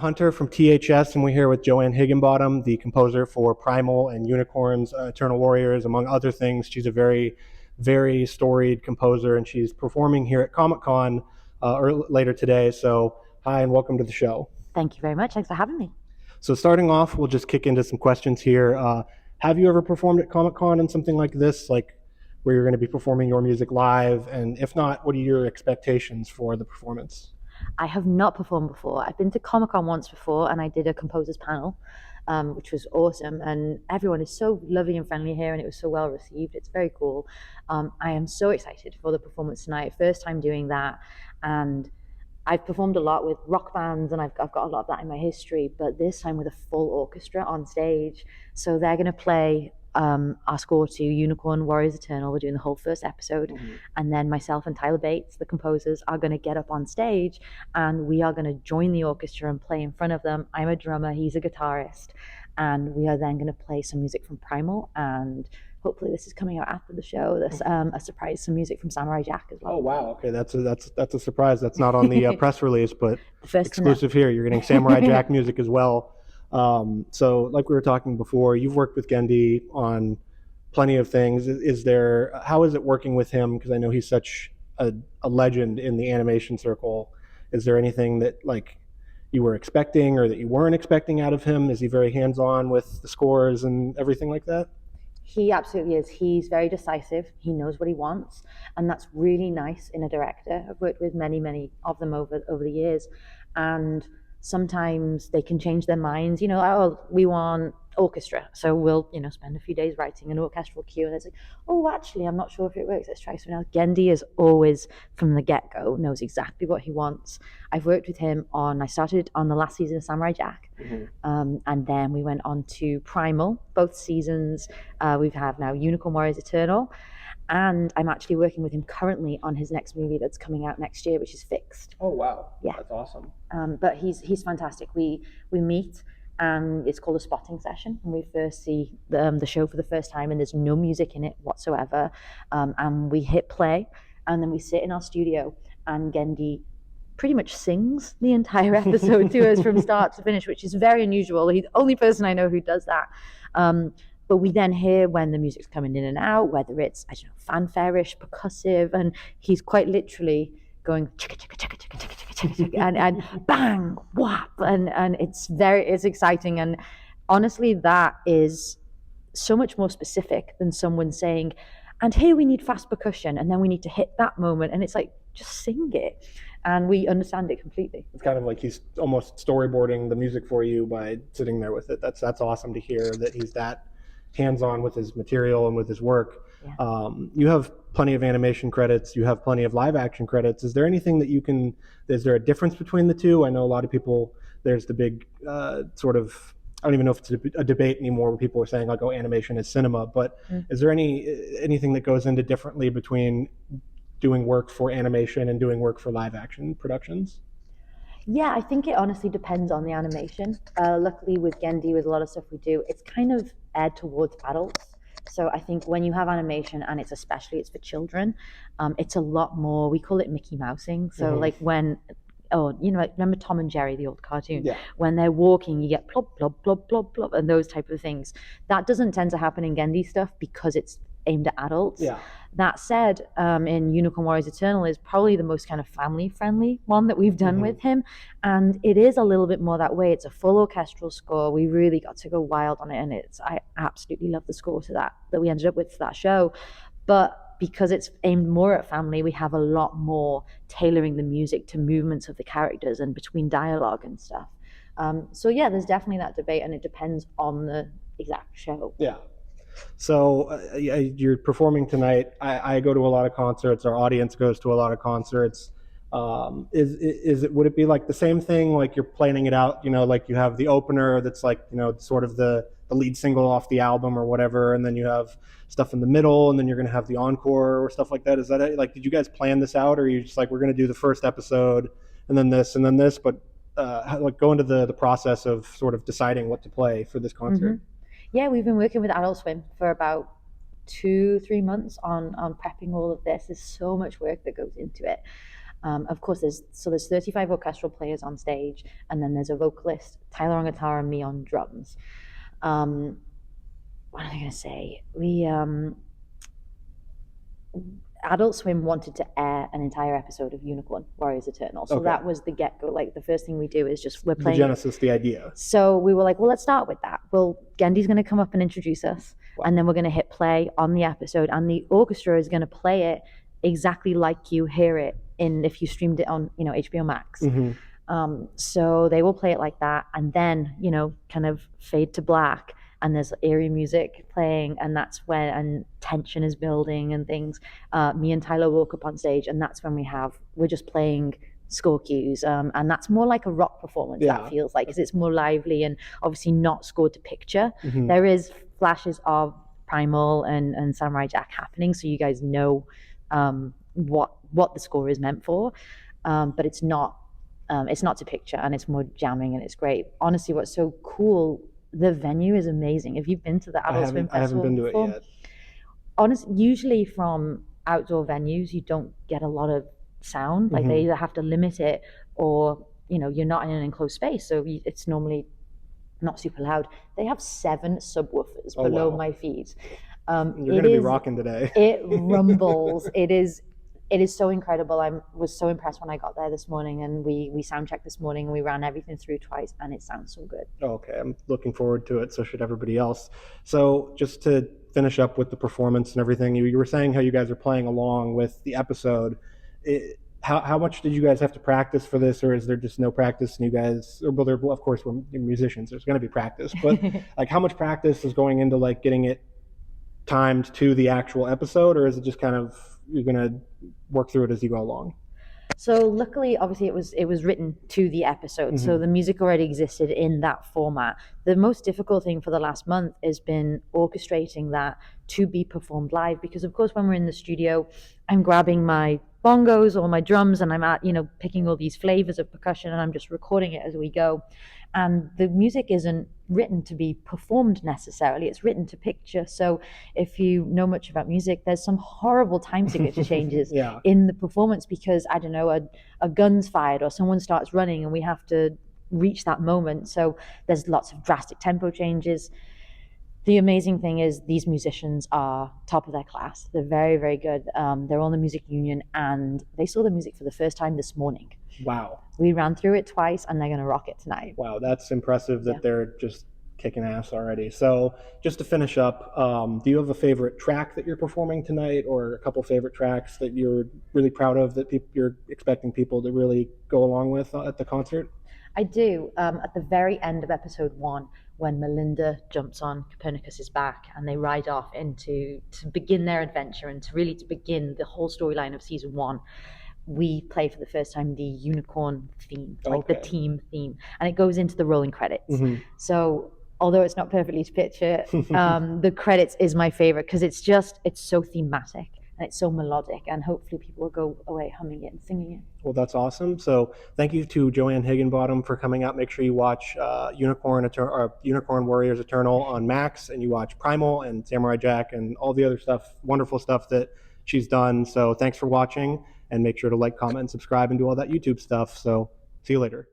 Hunter from THS, and we're here with Joanne Higginbottom, the composer for Primal and Unicorns, Eternal Warriors, among other things. She's a very, very storied composer, and she's performing here at Comic-Con later today. So hi, and welcome to the show. Thank you very much. Thanks for having me. So starting off, we'll just kick into some questions here. Have you ever performed at Comic-Con in something like this, like where you're going to be performing your music live? And if not, what are your expectations for the performance? I have not performed before. I've been to Comic-Con once before, and I did a composers panel, which was awesome. And everyone is so lovely and friendly here, and it was so well received. It's very cool. I am so excited for the performance tonight. First time doing that, and I've performed a lot with rock bands, and I've got a lot of that in my history. But this time with a full orchestra on stage, so they're going to play our score to Unicorn Warriors Eternal. We're doing the whole first episode, and then myself and Tyler Bates, the composers, are going to get up on stage, and we are going to join the orchestra and play in front of them. I'm a drummer, he's a guitarist, and we are then going to play some music from Primal, and hopefully this is coming out after the show. There's a surprise, some music from Samurai Jack as well. Oh wow! Okay, that's a surprise. That's not on the press release, but First exclusive here. You're getting Samurai Jack music as well. So like we were talking before, you've worked with GENNDY on plenty of things. How is it working with him? Because I know he's such a legend in the animation circle. Is there anything that like you were expecting or that you weren't expecting out of him? Is he very hands-on with the scores and everything like that? He absolutely is. He's very decisive. He knows what he wants, and that's really nice in a director. I've worked with many of them over the years, and sometimes they can change their minds. Oh, we want orchestra, so we'll spend a few days writing an orchestral cue, and it's like, oh, actually I'm not sure if it works, let's try something else. GENNDY is always from the get-go knows exactly what he wants. I started on the last season of Samurai Jack, and then we went on to Primal, both seasons. We have now Unicorn Warriors Eternal, and I'm actually working with him currently on his next movie that's coming out next year, which is Fixed. Oh wow! Yeah, that's awesome. But he's fantastic. We meet, and it's called a spotting session, and we first see the show for the first time, and there's no music in it whatsoever. And we hit play, and then we sit in our studio, and GENNDY pretty much sings the entire episode to us from start to finish, which is very unusual. He's the only person I know who does that. But we then hear when the music's coming in and out, whether it's, I don't know, fanfare-ish, percussive, and he's quite literally going chicka chicka chicka chicka chicka chicka chicka and bang whap, and it's exciting. And honestly, that is so much more specific than someone saying, and here we need fast percussion, and then we need to hit that moment, and it's like, just sing it, and we understand it completely. It's kind of like he's almost storyboarding the music for you by sitting there with it. That's awesome to hear that he's that hands-on with his material and with his work. Yeah. You have plenty of animation credits, you have plenty of live action credits. Is there anything that is there a difference between the two? I know a lot of people, there's the big sort of, I don't even know if it's a debate anymore, where people are saying like, oh, animation is cinema, but is there anything that goes into differently between doing work for animation and doing work for live action productions? Yeah, I think it honestly depends on the animation. Luckily with GENNDY, with a lot of stuff we do, it's kind of aired towards adults. So I think when you have animation, and it's for children, it's a lot more, we call it Mickey Mousing. So like remember Tom and Jerry, the old cartoon? Yeah. When they're walking, you get plop, plop, plop, plop, plop, and those type of things. That doesn't tend to happen in GENNDY stuff because it's aimed at adults. Yeah. That said, in Unicorn Warriors Eternal is probably the most kind of family-friendly one that we've done with him, and it is a little bit more that way. It's a full orchestral score. We really got to go wild on it, and I absolutely love the score to that we ended up with for that show. But because it's aimed more at family, we have a lot more tailoring the music to movements of the characters and between dialogue and stuff. So yeah, there's definitely that debate, and it depends on the exact show. Yeah. So you're performing tonight. I go to a lot of concerts. Our audience goes to a lot of concerts. Would it be like the same thing? Like you're planning it out, like you have the opener that's like, sort of the lead single off the album or whatever, and then you have stuff in the middle, and then you're going to have the encore or stuff like that. Is that it? Like, did you guys plan this out, or are you just like, we're going to do the first episode and then this and then this? But like go into the process of sort of deciding what to play for this concert. Yeah, we've been working with Adult Swim for about 2-3 months on prepping all of this. There's so much work that goes into it. Of course, there's 35 orchestral players on stage, and then there's a vocalist, Tyler on guitar, and me on drums. What am I going to say? Adult Swim wanted to air an entire episode of Unicorn Warriors Eternal, so that was the get-go. Like, the first thing we do is we're playing the genesis, the idea. So we were like, well, let's start with that. Well, Gendy's going to come up and introduce us, and then we're going to hit play on the episode, and the orchestra is going to play it exactly like you hear it if you streamed it on HBO Max. So they will play it like that, and then kind of fade to black, and there's eerie music playing, and that's when tension is building and things. Me and Tyler walk up on stage, and that's when we're just playing score cues, and that's more like a rock performance. That feels like, because it's more lively and obviously not scored to picture. There is flashes of Primal and Samurai Jack happening, so you guys know what the score is meant for, but it's not to picture, and it's more jamming, and it's great. Honestly, what's so cool, the venue is amazing. If you've been to the Adult Swim Festival, I haven't been to before, it yet. Honestly, usually from outdoor venues, you don't get a lot of sound. Like, they either have to limit it, or you're not in an enclosed space, so it's normally not super loud. They have 7 subwoofers below my feet. You're going to be rocking today. It rumbles. It is so incredible. I was so impressed when I got there this morning, and we sound checked this morning, and we ran everything through twice, and it sounds so good. Okay, I'm looking forward to it. So should everybody else. So just to finish up with the performance and everything, you were saying how you guys are playing along with the episode. How much did you guys have to practice for this, or is there just no practice? And you guys, well, of course, we're musicians. There's going to be practice, but like, how much practice is going into like getting it timed to the actual episode, or is it just kind of you're going to work through it as you go along? So luckily, obviously, it was written to the episode, so the music already existed in that format. The most difficult thing for the last month has been orchestrating that to be performed live, because of course, when we're in the studio, I'm grabbing my bongos or my drums, and I'm picking all these flavors of percussion, and I'm just recording it as we go. And the music isn't written to be performed necessarily, it's written to picture. So if you know much about music, there's some horrible time signature changes in the performance, because I don't know, a gun's fired or someone starts running, and we have to reach that moment. So there's lots of drastic tempo changes. The amazing thing is these musicians are top of their class. They're very, very good. They're on the music union, and they saw the music for the first time this morning. Wow. We ran through it twice, and they're going to rock it tonight. Wow, that's impressive that they're just kicking ass already. So just to finish up, do you have a favorite track that you're performing tonight, or a couple favorite tracks that you're really proud of that you're expecting people to really go along with at the concert? I do. At the very end of episode 1, when Melinda jumps on Copernicus's back and they ride off to begin their adventure, and to begin the whole storyline of season 1, we play for the first time the unicorn theme, like the team theme, and it goes into the rolling credits. So although it's not perfectly to picture, the credits is my favorite, because it's so thematic and it's so melodic, and hopefully people will go away humming it and singing it. Well, that's awesome. So thank you to Joanne Higginbottom for coming out. Make sure you watch Unicorn Warriors Eternal on Max, and you watch Primal and Samurai Jack and all the other stuff, wonderful stuff that she's done. So thanks for watching, and make sure to like, comment, and subscribe, and do all that YouTube stuff. So see you later.